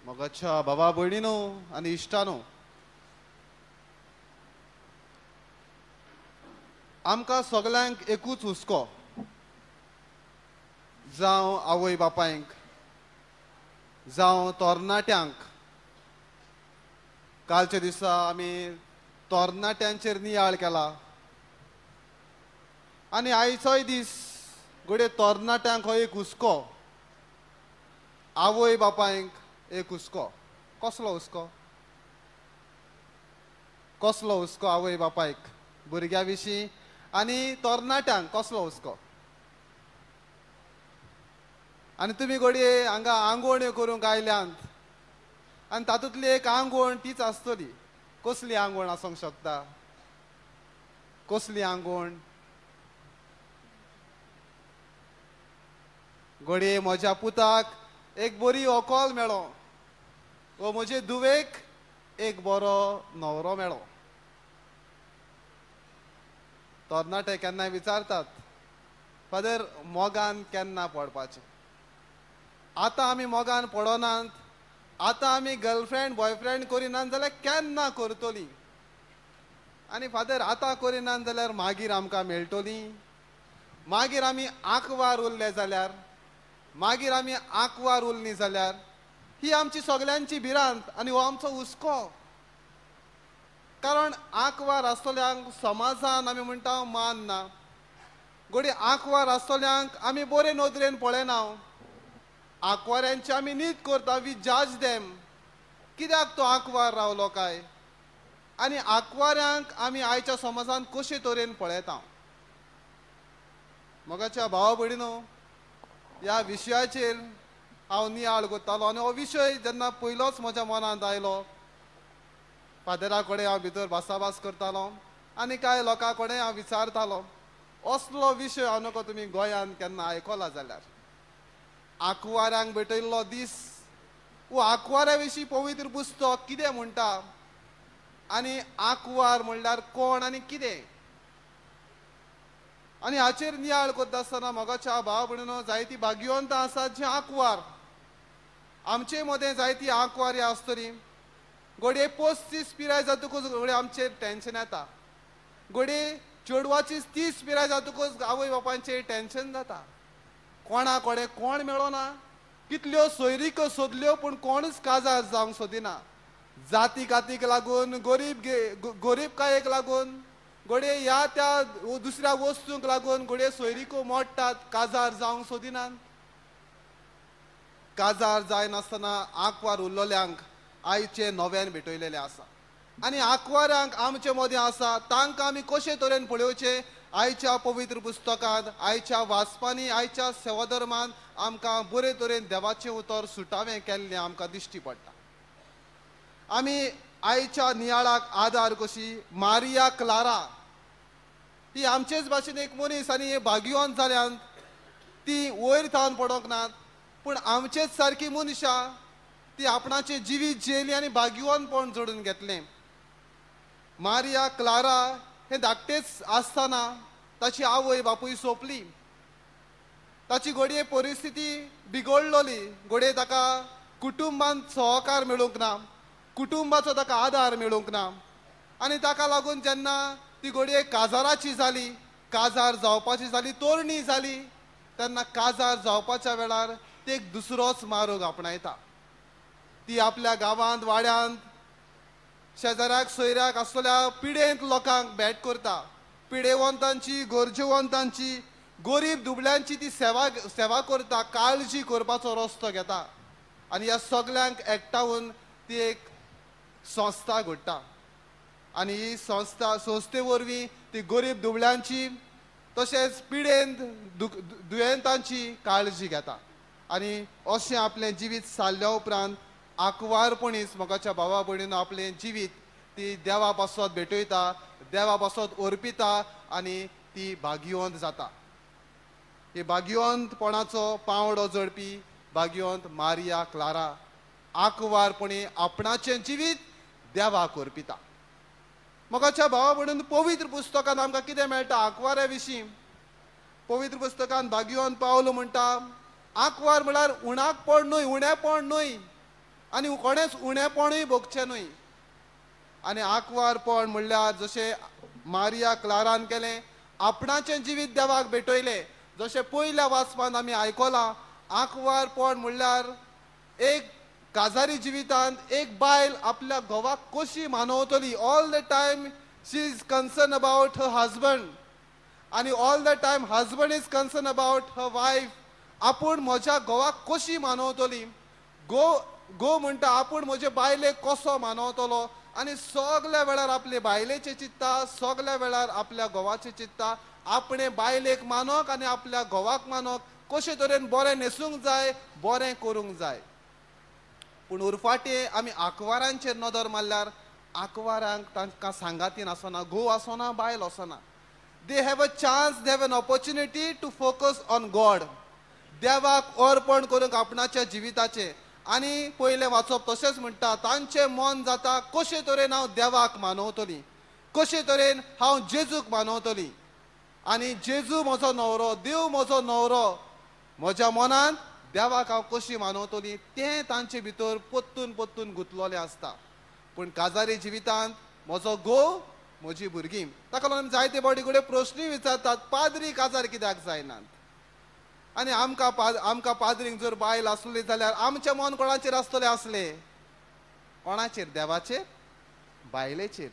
मोगाच्या बाबा भयणीनो आनी इश्टानो, आमकां सगल्यांक एकूच हुस्को, जावं आवय बापायंक, जावं तरणाट्यांक. कालच्या दिसा आमी तरणाट्यांचेर नियाळ केला आनी आयचोय दीस घडये तरणाट्यांक हो एक हुस्को, आवय बापायंक एक हुस्को. कसलो हुस्को? कसलो हुस्को आवय बापायक भुरग्यां विशीं आनी तरणाट्यांक कसलो हुस्को? आनी तुमी घडये हांगा आंगवण्यो करूंक आयल्यांत आनी तातूंतली एक आंगवण तीच आसतली. कसली आंगवण आसूंक शकता? कसली आंगवण? घडये म्हज्या पुताक एक बरी व्हंकल मेळ्ळो, व म्हजे धुवेक एक बरो न्हवरो मेळ्ळो. तरणाटे केन्नाय विचारतात, फादर मोगान केन्ना पडपाचें? आतां आमी मोगान पडोनात, आतां आमी गर्लफ्रेंड बॉयफ्रेंड करिनात जाल्यार केन्ना करतलीं? आनी फादर आतां करिनात जाल्यार मागीर आमकां मेळटलीं? मागीर आमी आंकवार उरले जाल्यार, मागीर आमी आंकवार उरलीं जाल्यार? ही आमची सगल्यांची भिरांत आनी हो आमचो हुस्को. कारण आंकवार आसतल्यांक समाजान आमी म्हणटा मान ना. घडये आंकवार आसतल्यांक आमी बरे नदरेन पळयना. आंकवाऱ्यांची आमी नीत करता, वी जज देम. कित्याक तो आंकवार रावलो काय? आनी आंकवाऱ्यांक आमी आयच्या समाजान कशे तरेन पळयता. मोगाच्या भावा भयणीनो, ह्या विशयाचेर हांव नियाळ करतालो आनी हो विशय जेन्ना पयलोच म्हज्या मनांत आयलो, फादरा कडेन हांव भितर भासाभास करतालो आनी कांय लोकां कडेन हांव विचारतालो. असलो विशय हांव नकळो तुमी गोंयांत केन्ना आयकला जाल्यार. आंकवाऱ्यांक भेटयल्लो दीस, वो आंकवाऱ्या विशीं पवित्र पुस्तक कितें म्हणटा आनी आंकवार म्हणल्यार कोण आनी कितें? आनी हाचेर नियाळ करता आसतना मोगाच्या भाव भयणीनो, जायतीं भाग्यवंतां आसात जीं आंकवार. आमचे मदें जायतीं आंकवार आसतलीं. घडये 35 पिराय जातकूच घडये आमचेर टेन्शन येता. घडये चेडवाची 30 पिराय जातकूच आवय बापायचेर टेन्शन जाता. कोणा कडेन कोण मेळना. कितल्यो सोयरीको सोदल्यो पूण कोणूच काजार जावंक सोदिना. जाती कातीक लागून, गरीबकायेक लागून, घडये ह्या त्या दुसऱ्या वस्तूंक लागून घडये सोयरीको मोडटात, काजार जावंक सोदिनात. काजार जायनासतना आंकवार उरलोल्यांक आयचे नव्यान भेटयलेले आसा. आनी आंकवाऱ्यांक आमचे मदें आसा, तांकां आमी कशे तरेन पळोवचे? आयच्या पवित्र पुस्तकांत, आयच्या वाचपांनी, आयच्या सेवाधर्मान आमकां बरे तरेन देवाचें उतर सुटावें केल्लें आमकां दिश्टी पडटा. आमी आयच्या नियाळाक आदार कशी मारिया क्लारा ही आमचेच भाशेन एक मनीस आनी हे भाग्यवंत जाल्यांत ती वयर थावन पडोंक नात, पूण आमचेच सारकी मनशां ती आपणाचें जिवीत जियेली आनी भाग्यवंतपण जोडून घेतलें. मारिया क्लारा हे धाकटेच आसतना ताची आवय बापूय सोंपली. ताची घडये परिस्थिती बिगडलोली. घडये ताका कुटुंबांत सहकार मेळूंक ना, कुटुंबाचो ताका आदार मेळूंक ना. आनी ताका लागून जेन्ना ती घडये काजाराची जाली, काजार जावपाची जाली, तोरणी जाली, तेन्ना काजार जावपाच्या वेळार ती एक दुसरोच मार्ग आपणायता. ती आपल्या गांवांत वाड्यांत शेजाऱ्याक सोयऱ्याक आसतल्या पिडेंत लोकांक भेट करता. पिडेवंतांची, गरजेवंतांची, गरीब दुबळ्यांची ती सेवा करता, काळजी करपाचो रस्तो घेता. आनी ह्या सगल्यांक एकठांवून ती एक संस्था घडटा. आनी ही संस्थे वरवीं ती गरीब दुबळ्यांची तशेंच पिडेंत दुयेंतांची काळजी घेता. आनी अशें आपलें जिवीत सारल्या उपरांत आंकवारपणीच मोगाच्या भावा भयणीनो आपलें जिवीत ती देवा पासत भेटयता, देवा पासत अर्पिता आनी ती भाग्यवंत जाता. ही भाग्यवंतपणाचो पावंडो जडपी भाग्यवंत मारिया क्लारा आंकवारपणी आपणाचें जिवीत देवाक अर्पिता. मोगाच्या भावा भयणीनो, पवित्र पुस्तकांत आमकां कितें मेळटा आंकवाऱ्या विशीं? पवित्र पुस्तकांत भाग्यवंत पावलो म्हणटा, आंकवार म्हळ्यार उणाकपण न्हय, उणेपण न्हय. आनी कोणेच उणेपणूय भोगचें न्हय. आनी आंकवारपण म्हणल्यार जशें मारिया क्लारान केलें, आपणाचें जिवीत देवाक भेटयलें. जशें पयल्या वाचपांत आमी आयकलां, आंकवारपण म्हणल्यार एक काजारी जिवितांत एक बायल आपल्या घोवाक कशी मानवतली. All the time she is concern about her husband आनी all the time husband is concern about her wife. आपूण म्हज्या घोवाक कशी मानवतली. गो म्हणटा आपूण म्हजे बायलेक कसो मानवतलो. आनी सगल्या वेळार आपले बायलेचें चित्ता, सगल्या वेळार आपल्या घोवाचें चित्ता. आपणे बायलेक मानोक आनी आपल्या घोवाक मानोक, कशे तरेन बरें न्हेसूंक जाय, बरें करूंक जाय. पूण उरफाटे आमी आंकवारांचेर नदर मारल्यार आंकवारांक तांकां सांगातीन आसना, घोव आसना, बायल आसना. They have a chance, they have an opportunity to focus on God. देवाक अर्पण करूंक आपणाच्या जिविताचें. आनी पयलें वाचप तशेंच म्हणटा, तांचें मन जाता कशे तरेन हांव देवाक मानवतली, कशे तरेन हांव जेजूक मानवतली. आनी जेजू म्हजो न्हवरो, देव म्हजो न्हवरो, म्हज्या मनांत देवाक हांव कशी मानवतली तें तांचे भितर पोत्तून पोत्तून गुंतलोलें आसता. पूण काजारी जिवितांत म्हजो घोव, म्हजी भुरगीं. ताका लागून जायते फावटी कडेन प्रश्नूय विचारतात, पाद्री काजार कित्याक जायनात. आनी आमकां पाद्रींक जर बायल आसली जाल्यार आमचें मन कोणाचेर आसतलें आसलें? कोणाचेर? देवाचेर, बायलेचेर.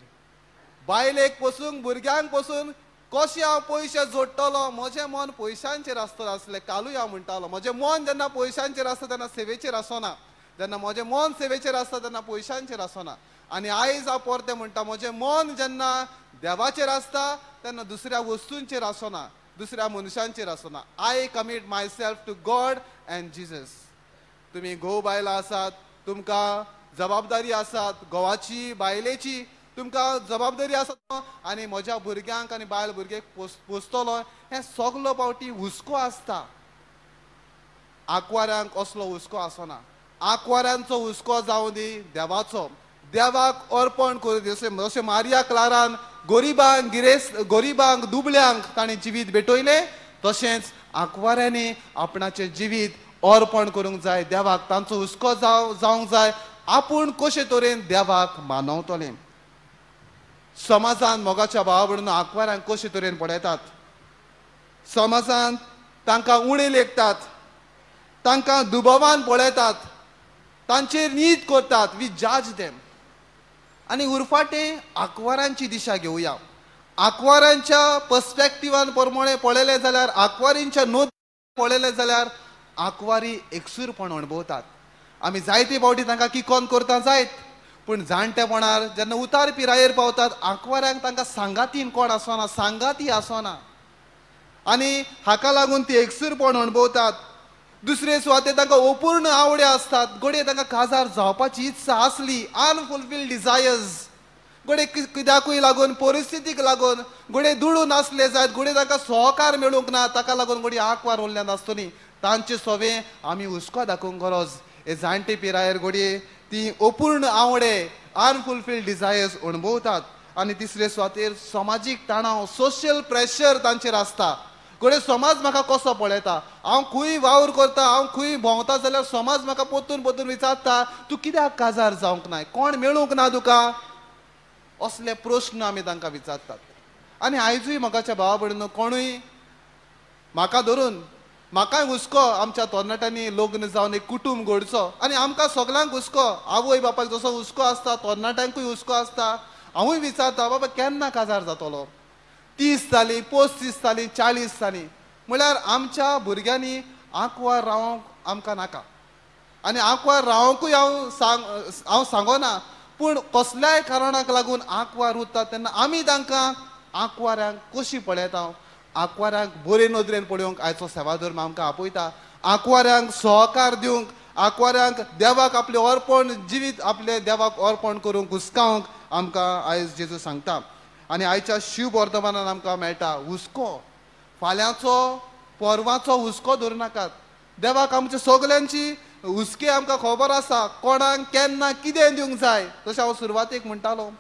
बायलेक पसून, भुरग्यांक पसून कशें हांव पयशे जोडटलो, म्हजें मन पयशांचेर आसतलें आसलें. कालूय हांव म्हणटालो, म्हजें मन जेन्ना पयशांचेर आसता तेन्ना सेवेचेर आसना. जेन्ना म्हजें मन सेवेचेर आसता तेन्ना पयशांचेर आसना. आनी आयज हांव परतें म्हणटा, म्हजें मन जेन्ना देवाचेर आसता तेन्ना दुसऱ्या वस्तूंचेर आसना, दुसऱ्या मनशांचेर आसना. I commit myself to God and Jesus. तुमी घोव बायलां आसात, तुमकां जबाबदारी आसात, घोवाची, बायलेची तुमकां जबाबदारी आसा. आनी म्हज्या भुरग्यांक आनी बायल भुरग्यांक पोसतलो, हें सगलो पावटी हुस्को आसता. आंकवाऱ्यांक असलो हुस्को आसना. आंकवाऱ्यांचो हुस्को जावं दी देवाचो. देवाक अर्पण करूं दी. जशें मारिया क्लारान गोरिबांक दुबळ्यांक ताणें जिवीत भेटयलें, तशेंच आंकवाऱ्यांनी आपणाचें जिवीत अर्पण करूंक जाय देवाक. तांचो हुस्को जावंक जाय. आपूण कशे तरेन देवाक मानवतलें. समाजांत मोगाच्या भावा भयणींनो आंकवाऱ्यांक कशे तरेन पळयतात. समाजांत तांकां उणे लेखतात, तांकां दुबावान पळयतात, तांचेर नीत करतात. वी जज देम. आनी उरफाटे आंकवारांची दिशा घेवया. आंकवारांच्या पर्स्पेक्टिवान प्रमाणे पळयलें जाल्यार, आंकवारींच्या नोंद पळयलें जाल्यार आंकवारी एकसूरपण अणभवतात. आमी जायते फावटी तांकां किकोन करता जायत, पूण जाणटेपणार जेन्ना उतार पिरायेर पावतात आंकवाऱ्यांक तांकां सांगातीन कोण आसना, सांगाती आसना. आनी हाका लागून ती एकसूरपण अणभवतात. दुसरे सुवातेर तांकां अपूर्ण आवडे आसतात. घडये तांकां काजार जावपाची इत्सा आसली, अनफुलफिल्ड डिझायर्स. घडये कित्याकूय लागून, परिस्थितीक लागून, घडये दुडून आसले जायत, घडये तांकां सहकार मेळूंक ना, ताका लागून घडये आंकवार उरल्यांत आसतली. तांचे सवें आमी हुस्को दाखोवंक गरज. हे जाणटे पिरायेर घडये ती अपूर्ण आवडे, अनफुलफिल्ड डिझायर्स अणभवतात. आनी तिसरे सुवातेर समाजीक तणाव, सोशियल प्रेशर तांचेर आसता. घडये समाज म्हाका कसो पळयता, हांव खंय वावर करता, हांव खंय भोंवता जाल्यार समाज म्हाका पोत्तून पोत्तून विचारता, तूं कित्याक काजार जावंक ना, कोण मेळूंक ना तुका. असले प्रश्न आमी तांकां विचारतात. आनी आयजूय मोगाच्या भावा भयणींनो कोणूय म्हाका धरून, म्हाकाय हुस्को आमच्या तरणाट्यांनी लग्न जावन एक कुटुंब घडचो. आनी आमकां सगळ्यांक हुस्को, आवय बापायक जसो हुस्को आसता तरणाट्यांकूय हुस्को आसता. हांवूय विचारता, बाबा केन्ना काजार जातलो. 30 जाली, 35 जाली, 40 जाली म्हळ्यार आमच्या भुरग्यांनी आंकवार रावंक आमकां नाका. आनी आंकवार रावंकूय हांव सांगना, पूण कसल्याय कारणाक लागून आंकवार उरतात तेन्ना आमी तांकां आंकवाऱ्यांक कशी पळयता. आंकवाऱ्यांक बरे नदरेन पळोवंक आयचो सेवा धर्म आमकां आपयता. आंकवाऱ्यांक सहकार दिवंक, आंकवाऱ्यांक देवाक आपलें अर्पण, जिवीत आपलें देवाक अर्पण करूंक हुस्कावंक आमकां आयज जेजू सांगता. आनी आयच्या शिव वर्तमानान आमकां मेळटा हुस्को. फाल्यांचो परवाचो हुस्को धरूं नाकात. देवाक आमच्या सगल्यांची हुस्के आमकां खबर आसा, कोणाक केन्ना कितें दिवंक जाय. तशें हांव सुरवातेक म्हणटालो,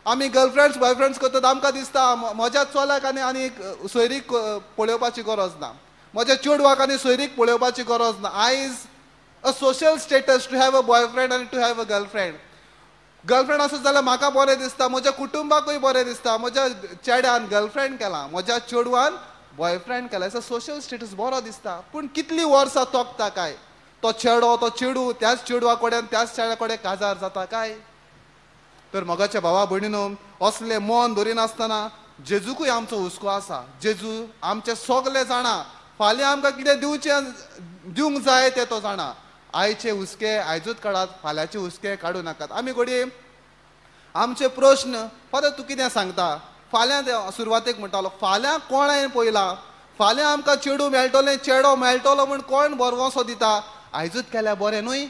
आमी गर्लफ्रेंड्स बॉयफ्रेंड्स करतात, आमकां दिसता म्हज्या चल्याक आनी सोयरीक पळोवपाची गरज ना, म्हज्या चेडवाक आनी सोयरीक पळोवपाची गरज ना. आयज a social status to have a boyfriend आनी टू हॅव अ गर्लफ्रेंड आसत जाल्यार म्हाका बरें दिसता, म्हज्या कुटुंबाकूय बरें दिसता. म्हज्या चेड्यान गर्लफ्रेंड केला, म्हज्या चेडवान बॉयफ्रेंड केला, असो सोशल स्टेटस बरो दिसता. पूण कितलीं वर्सां तोगता काय? तो चेडो तो चेडू त्याच चेडवा कडेन त्याच चेड्या कडेन काजार जाता काय? तर मोगाच्या भावा भयणीनो, असले मन धरिनासतना जेजूकूय आमचो हुस्को आसा. जेजू आमचे सगळे जाणा. फाल्यां आमकां कितें दिवंक जाय तें तो जाणा. आयचे हुस्के आयजूच काडात, फाल्यांचे हुस्के काडूं नाकात. आमी घडये आमचे प्रश्न, फादर तूं कितें सांगता? फाल्यां सुरवातेक म्हणटालो फाल्यां कोण हांवें पयला? फाल्यां आमकां चेडू मेळटलें, चेडो मेळटलो म्हूण कोण भरवंसो दिता? आयजूच केल्यार बरें न्हय?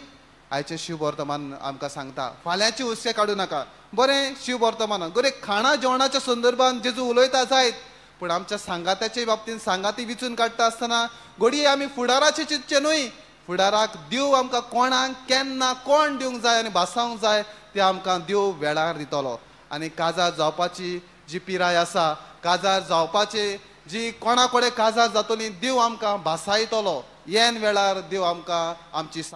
आयचे शिव वर्तमान आमकां सांगता फाल्यांचे हुस्के काडूं नाका. बरें, शिव वर्तमान बरें खाणा जेवणाच्या संदर्भान जेजू उलयता जायत, पूण आमच्या सांगात्याचे बाबतींत सांगाती विचून काडटा आसतना घडये आमी फुडाराचें चिंतचें न्हय. फुडाराक देव आमकां कोणाक केन्ना कोण दिवंक जाय आनी भासावंक जाय तें आमकां देव वेळार दितलो. आनी काजार जावपाची जी पिराय आसा, काजार जावपाचे जी कोणा कडेन काजार जातली, देव आमकां भासायतलो. येन वेळार देव आमकां आमची